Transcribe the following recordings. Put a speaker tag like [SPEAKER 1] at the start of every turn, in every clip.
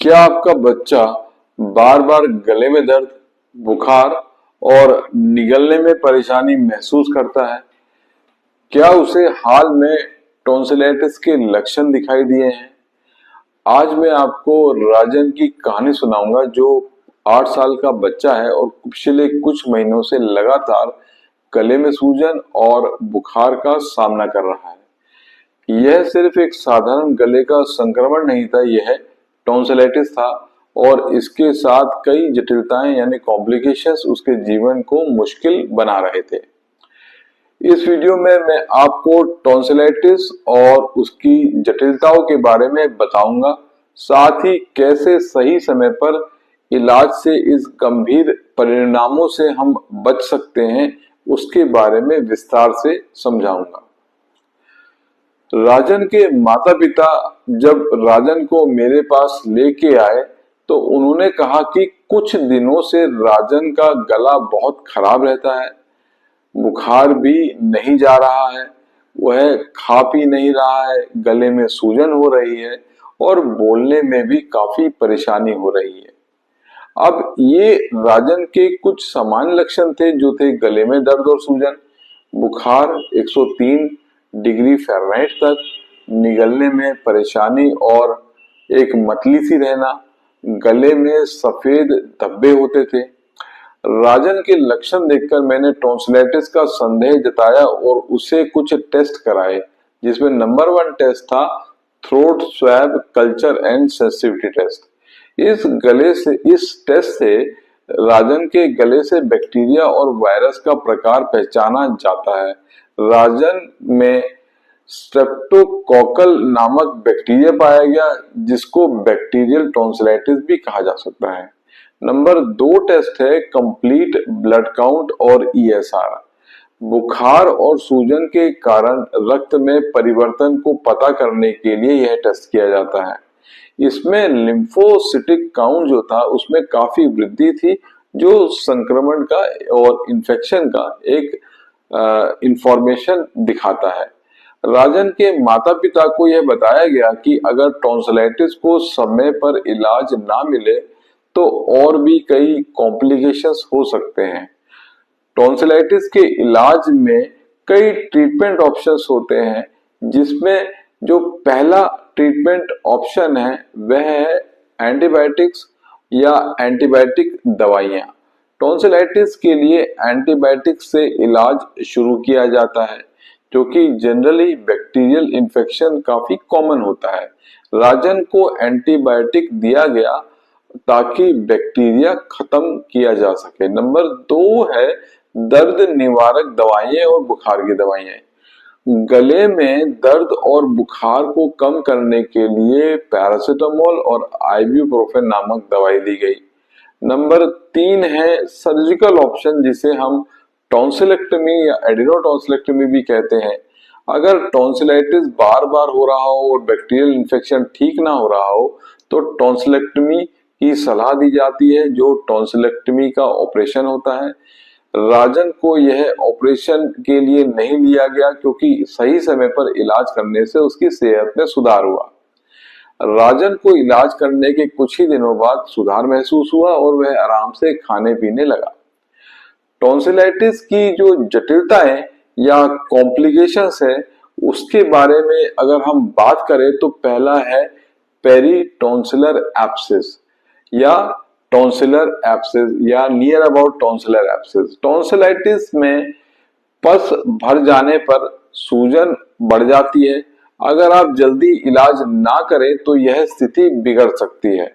[SPEAKER 1] क्या आपका बच्चा बार बार गले में दर्द, बुखार और निगलने में परेशानी महसूस करता है? क्या उसे हाल में टॉन्सिलाइटिस के लक्षण दिखाई दिए हैं? आज मैं आपको राजन की कहानी सुनाऊंगा जो 8 साल का बच्चा है और पिछले कुछ महीनों से लगातार गले में सूजन और बुखार का सामना कर रहा है। यह सिर्फ एक साधारण गले का संक्रमण नहीं था, यह टॉन्सिलाइटिस था और इसके साथ कई जटिलताएं यानी कॉम्प्लिकेशंस उसके जीवन को मुश्किल बना रहे थे। इस वीडियो में मैं आपको टॉन्सिलाइटिस और उसकी जटिलताओं के बारे में बताऊंगा, साथ ही कैसे सही समय पर इलाज से इस गंभीर परिणामों से हम बच सकते हैं उसके बारे में विस्तार से समझाऊंगा। राजन के माता पिता जब राजन को मेरे पास लेके आए तो उन्होंने कहा कि कुछ दिनों से राजन का गला बहुत खराब रहता है, बुखार भी नहीं जा रहा है, वह खा पी नहीं रहा है, गले में सूजन हो रही है और बोलने में भी काफी परेशानी हो रही है। अब ये राजन के कुछ सामान्य लक्षण थे जो थे गले में दर्द और सूजन, बुखार 103 डिग्री फ़ारेनहाइट तक, निगलने में परेशानी और एक मतली सी रहना, गले में सफेद धब्बे होते थे। राजन के लक्षण देखकर मैंने टॉन्सिलाइटिस का संदेह जताया और उसे कुछ टेस्ट कराए, जिसमें नंबर 1 टेस्ट था throat swab culture and sensitivity test. इस टेस्ट से राजन के गले से बैक्टीरिया और वायरस का प्रकार पहचाना जाता है। राजन में स्ट्रेप्टोकोकल नामक बैक्टीरिया पाया गया, जिसको बैक्टीरियल टॉन्सिलाइटिस भी कहा जा सकता है। नंबर 2 टेस्ट है कंप्लीट ब्लड काउंट और ईएसआर। बुखार और सूजन के कारण रक्त में परिवर्तन को पता करने के लिए यह टेस्ट किया जाता है। इसमें लिम्फोसिटिक काउंट जो था उसमें काफी वृद्धि थी, जो संक्रमण का और इन्फेक्शन का एक इंफॉर्मेशन दिखाता है। राजन के माता पिता को यह बताया गया कि अगर टॉन्सिलाइटिस को समय पर इलाज ना मिले तो और भी कई कॉम्प्लिकेशंस हो सकते हैं। टॉन्सिलाइटिस के इलाज में कई ट्रीटमेंट ऑप्शंस होते हैं, जिसमें जो पहला ट्रीटमेंट ऑप्शन है वह है एंटीबायोटिक्स या एंटीबायोटिक दवाइयां। टॉन्सिलाइटिस के लिए एंटीबायोटिक से इलाज शुरू किया जाता है, जो कि जनरली बैक्टीरियल इन्फेक्शन काफी कॉमन होता है। राजन को एंटीबायोटिक दिया गया ताकि बैक्टीरिया खत्म किया जा सके। नंबर 2 है दर्द निवारक दवाइयां और बुखार की दवाइयां। गले में दर्द और बुखार को कम करने के लिए पैरासिटामोल और आइबुप्रोफेन नामक दवाई दी गई। नंबर 3 है सर्जिकल ऑप्शन, जिसे हम टॉन्सिलेक्टमी या एडिनोटॉन्सिलेक्टमी भी कहते हैं। अगर टॉन्सिलाइटिस बार बार हो रहा हो और बैक्टीरियल इन्फेक्शन ठीक ना हो रहा हो तो टॉन्सिलेक्टमी की सलाह दी जाती है, जो टॉन्सिलेक्टमी का ऑपरेशन होता है। राजन को यह ऑपरेशन के लिए नहीं लिया गया क्योंकि सही समय पर इलाज करने से उसकी सेहत में सुधार हुआ। राजन को इलाज करने के कुछ ही दिनों बाद सुधार महसूस हुआ और वह आराम से खाने पीने लगा। टॉन्सिलाइटिस की जो जटिलताएं या कॉम्प्लिकेशंस है उसके बारे में अगर हम बात करें तो पहला है पेरीटॉन्सिलर एब्सेस या टॉन्सिलर एब्सेस या near about tonsillar abscess. Tonsillitis में पस भर जाने पर सूजन बढ़ जाती है। अगर आप जल्दी इलाज ना करें तो यह स्थिति बिगड़ सकती है।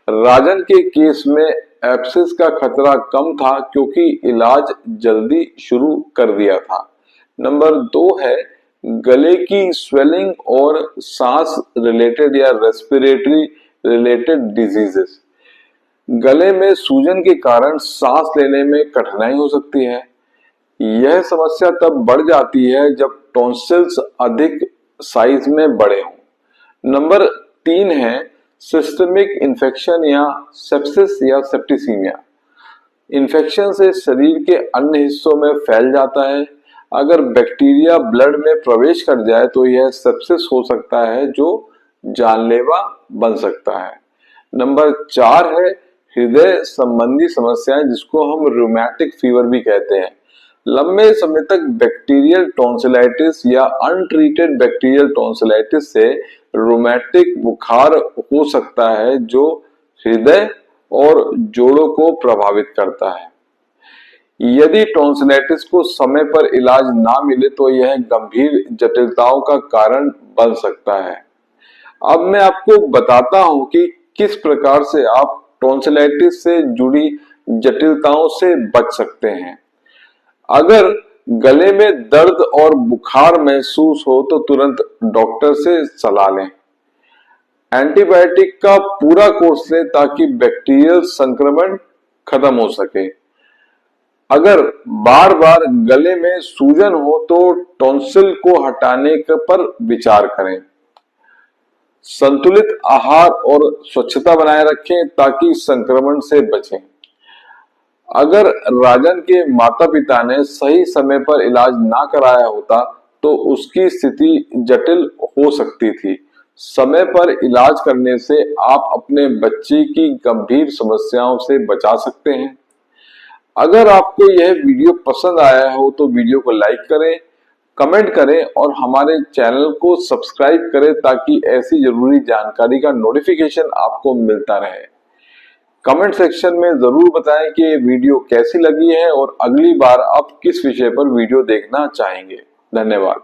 [SPEAKER 1] राजन के केस में एब्सेस का खतरा कम था क्योंकि इलाज जल्दी शुरू कर दिया था। नंबर 2 है गले की स्वेलिंग और सांस रिलेटेड या रेस्पिरेटरी रिलेटेड डिजीजेस। गले में सूजन के कारण सांस लेने में कठिनाई हो सकती है। यह समस्या तब बढ़ जाती है जब टॉन्सिल्स अधिक साइज में बड़े हों। नंबर 3 है सिस्टमिक इन्फेक्शन या सेप्सिस या सेप्टिसीमिया। इन्फेक्शन से शरीर के अन्य हिस्सों में फैल जाता है। अगर बैक्टीरिया ब्लड में प्रवेश कर जाए तो यह सेप्सिस हो सकता है, जो जानलेवा बन सकता है। नंबर 4 है हृदय संबंधी समस्याएं, जिसको हम रूमेटिक फीवर भी कहते हैं। लंबे समय तक बैक्टीरियल टॉन्सिलाइटिस या अनट्रीटेड बैक्टीरियल टॉन्सिलाइटिस से रूमेटिक बुखार हो सकता है, जो हृदय और जोड़ों को प्रभावित करता है। यदि टॉन्सिलाइटिस को समय पर इलाज ना मिले तो यह गंभीर जटिलताओं का कारण बन सकता है। अब मैं आपको बताता हूं कि किस प्रकार से आप टॉन्सिलाइटिस से जुड़ी जटिलताओं से बच सकते हैं। अगर गले में दर्द और बुखार महसूस हो तो तुरंत डॉक्टर से सलाह लें। एंटीबायोटिक का पूरा कोर्स लें ताकि बैक्टीरियल संक्रमण खत्म हो सके। अगर बार बार गले में सूजन हो तो टॉन्सिल को हटाने पर विचार करें। संतुलित आहार और स्वच्छता बनाए रखें ताकि संक्रमण से बचें। अगर राजन के माता पिता ने सही समय पर इलाज ना कराया होता तो उसकी स्थिति जटिल हो सकती थी। समय पर इलाज करने से आप अपने बच्चे की गंभीर समस्याओं से बचा सकते हैं। अगर आपको यह वीडियो पसंद आया हो तो वीडियो को लाइक करें, कमेंट करें और हमारे चैनल को सब्सक्राइब करें ताकि ऐसी जरूरी जानकारी का नोटिफिकेशन आपको मिलता रहे। कमेंट सेक्शन में जरूर बताएं कि ये वीडियो कैसी लगी है और अगली बार आप किस विषय पर वीडियो देखना चाहेंगे। धन्यवाद।